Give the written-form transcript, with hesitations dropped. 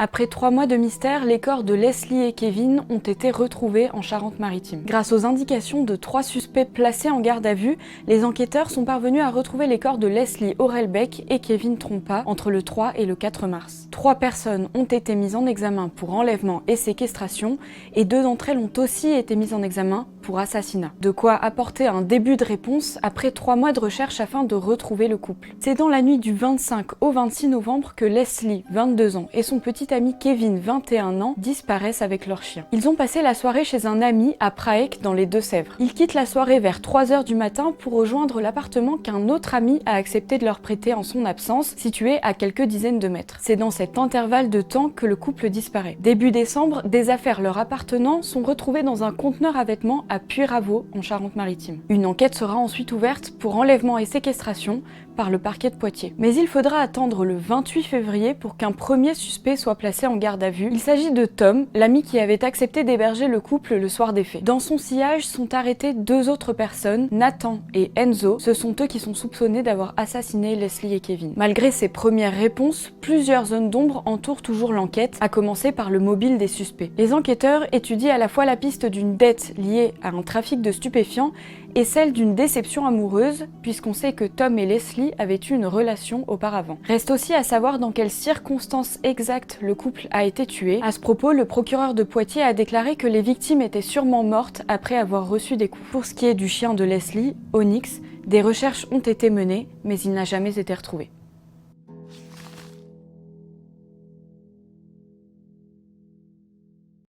Après 3 mois de mystère, les corps de Leslie et Kevin ont été retrouvés en Charente-Maritime. Grâce aux indications de 3 suspects placés en garde à vue, les enquêteurs sont parvenus à retrouver les corps de Leslie Orelbeck et Kevin Trompa entre le 3 et le 4 mars. 3 personnes ont été mises en examen pour enlèvement et séquestration et 2 d'entre elles ont aussi été mises en examen pour assassinat. De quoi apporter un début de réponse après 3 mois de recherche afin de retrouver le couple. C'est dans la nuit du 25 au 26 novembre que Leslie, 22 ans, et son petit ami Kevin, 21 ans, disparaissent avec leur chien. Ils ont passé la soirée chez un ami à Praec dans les Deux-Sèvres. Ils quittent la soirée vers 3 h du matin pour rejoindre l'appartement qu'un autre ami a accepté de leur prêter en son absence, situé à quelques dizaines de mètres. C'est dans cet intervalle de temps que le couple disparaît. Début décembre, des affaires leur appartenant sont retrouvées dans un conteneur à vêtements à Puyraveau, en Charente-Maritime. Une enquête sera ensuite ouverte pour enlèvement et séquestration par le parquet de Poitiers. Mais il faudra attendre le 28 février pour qu'un premier suspect soit placé en garde à vue. Il s'agit de Tom, l'ami qui avait accepté d'héberger le couple le soir des faits. Dans son sillage sont arrêtées 2 autres personnes, Nathan et Enzo. Ce sont eux qui sont soupçonnés d'avoir assassiné Leslie et Kevin. Malgré ces premières réponses, plusieurs zones d'ombre entourent toujours l'enquête, à commencer par le mobile des suspects. Les enquêteurs étudient à la fois la piste d'une dette liée à un trafic de stupéfiants et celle d'une déception amoureuse, puisqu'on sait que Tom et Leslie avaient eu une relation auparavant. Reste aussi à savoir dans quelles circonstances exactes le couple a été tué. À ce propos, le procureur de Poitiers a déclaré que les victimes étaient sûrement mortes après avoir reçu des coups. Pour ce qui est du chien de Leslie, Onyx, des recherches ont été menées, mais il n'a jamais été retrouvé.